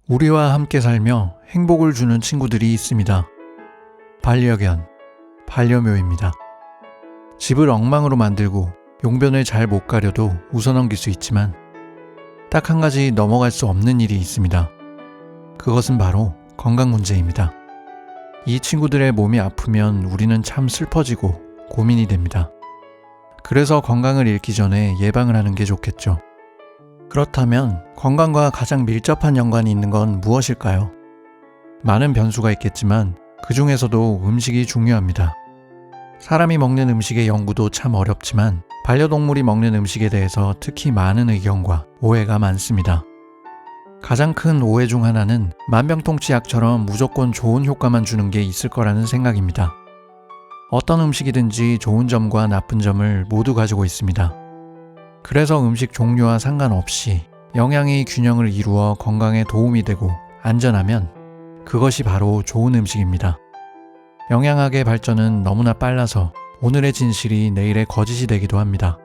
우리와 함께 살며 행복을 주는 친구들이 있습니다. 반려견, 반려묘입니다. 집을 엉망으로 만들고 용변을 잘 못 가려도 웃어넘길 수 있지만 딱 한 가지 넘어갈 수 없는 일이 있습니다. 그것은 바로 건강 문제입니다. 이 친구들의 몸이 아프면 우리는 참 슬퍼지고 고민이 됩니다. 그래서 건강을 잃기 전에 예방을 하는 게 좋겠죠. 그렇다면 건강과 가장 밀접한 연관이 있는 건 무엇일까요? 많은 변수가 있겠지만 그 중에서도 음식이 중요합니다. 사람이 먹는 음식의 연구도 참 어렵지만 반려동물이 먹는 음식에 대해서 특히 많은 의견과 오해가 많습니다. 가장 큰 오해 중 하나는 만병통치약처럼 무조건 좋은 효과만 주는 게 있을 거라는 생각입니다. 어떤 음식이든지 좋은 점과 나쁜 점을 모두 가지고 있습니다. 그래서 음식 종류와 상관없이 영양이 균형을 이루어 건강에 도움이 되고 안전하면 그것이 바로 좋은 음식입니다. 영양학의 발전은 너무나 빨라서 오늘의 진실이 내일의 거짓이 되기도 합니다.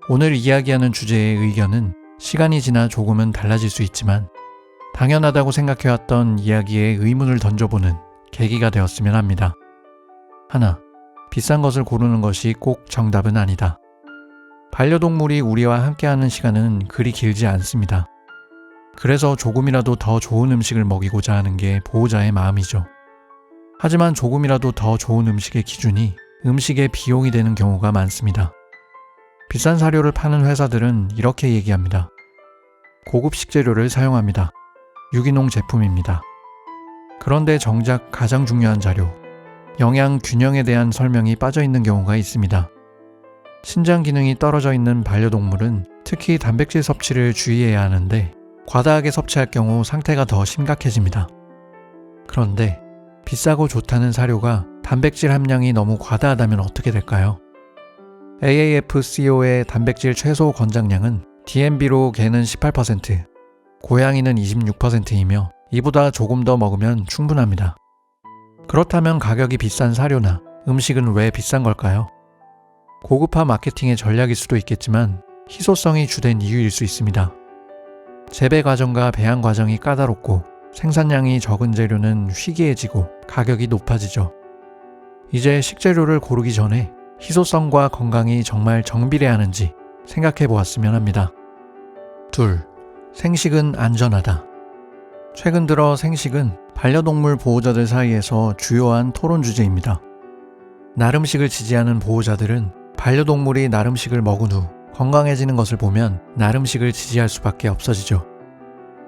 오늘 이야기하는 주제의 의견은 시간이 지나 조금은 달라질 수 있지만 당연하다고 생각해왔던 이야기에 의문을 던져보는 계기가 되었으면 합니다. 하나, 비싼 것을 고르는 것이 꼭 정답은 아니다. 반려동물이 우리와 함께하는 시간은 그리 길지 않습니다. 그래서 조금이라도 더 좋은 음식을 먹이고자 하는 게 보호자의 마음이죠. 하지만 조금이라도 더 좋은 음식의 기준이 음식의 비용이 되는 경우가 많습니다. 비싼 사료를 파는 회사들은 이렇게 얘기합니다. 고급 식재료를 사용합니다. 유기농 제품입니다. 그런데 정작 가장 중요한 자료, 영양 균형에 대한 설명이 빠져 있는 경우가 있습니다. 신장 기능이 떨어져 있는 반려동물은 특히 단백질 섭취를 주의해야 하는데 과다하게 섭취할 경우 상태가 더 심각해집니다. 그런데 비싸고 좋다는 사료가 단백질 함량이 너무 과다하다면 어떻게 될까요? AAFCO의 단백질 최소 권장량은 DMB로 개는 18%, 고양이는 26%이며 이보다 조금 더 먹으면 충분합니다. 그렇다면 가격이 비싼 사료나 음식은 왜 비싼 걸까요? 고급화 마케팅의 전략일 수도 있겠지만 희소성이 주된 이유일 수 있습니다. 재배 과정과 배양 과정이 까다롭고 생산량이 적은 재료는 희귀해지고 가격이 높아지죠. 이제 식재료를 고르기 전에 희소성과 건강이 정말 정비례하는지 생각해 보았으면 합니다. 둘, 생식은 안전하다. 최근 들어 생식은 반려동물 보호자들 사이에서 주요한 토론 주제입니다. 나름식을 지지하는 보호자들은 반려동물이 나름식을 먹은 후 건강해지는 것을 보면 나름식을 지지할 수밖에 없어지죠.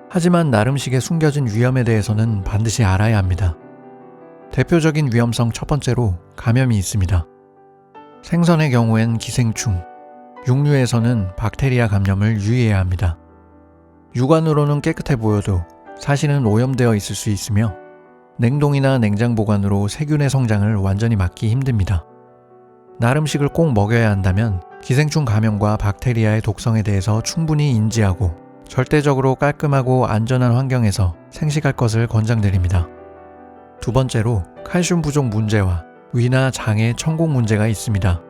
하지만 나름식에 숨겨진 위험에 대해서는 반드시 알아야 합니다. 대표적인 위험성 첫 번째로 감염이 있습니다. 생선의 경우엔 기생충, 육류에서는 박테리아 감염을 유의해야 합니다. 육안으로는 깨끗해 보여도 사실은 오염되어 있을 수 있으며 냉동이나 냉장 보관으로 세균의 성장을 완전히 막기 힘듭니다. 나름식을 꼭 먹여야 한다면 기생충 감염과 박테리아의 독성에 대해서 충분히 인지하고 절대적으로 깔끔하고 안전한 환경에서 생식할 것을 권장드립니다. 두 번째로 칼슘 부족 문제와 위나 장의 천공 문제가 있습니다.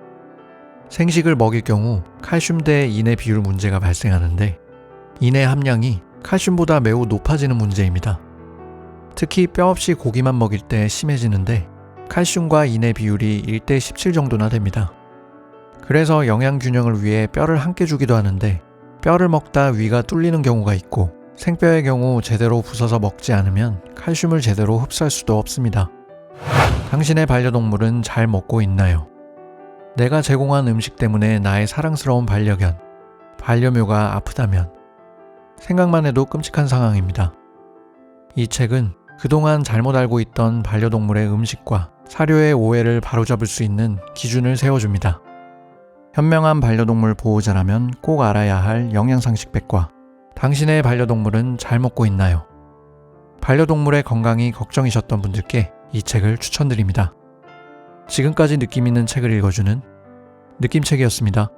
생식을 먹일 경우 칼슘 대 인의 비율 문제가 발생하는데 인의 함량이 칼슘보다 매우 높아지는 문제입니다. 특히 뼈 없이 고기만 먹일 때 심해지는데 칼슘과 인의 비율이 1대 17 정도나 됩니다. 그래서 영양 균형을 위해 뼈를 함께 주기도 하는데 뼈를 먹다 위가 뚫리는 경우가 있고 생뼈의 경우 제대로 부숴서 먹지 않으면 칼슘을 제대로 흡수할 수도 없습니다. 당신의 반려동물은 잘 먹고 있나요? 내가 제공한 음식 때문에 나의 사랑스러운 반려견, 반려묘가 아프다면 생각만 해도 끔찍한 상황입니다. 이 책은 그동안 잘못 알고 있던 반려동물의 음식과 사료의 오해를 바로잡을 수 있는 기준을 세워줍니다. 현명한 반려동물 보호자라면 꼭 알아야 할 영양상식백과 당신의 반려동물은 잘 먹고 있나요? 반려동물의 건강이 걱정이셨던 분들께 이 책을 추천드립니다. 지금까지 느낌 있는 책을 읽어주는 느낌책이었습니다.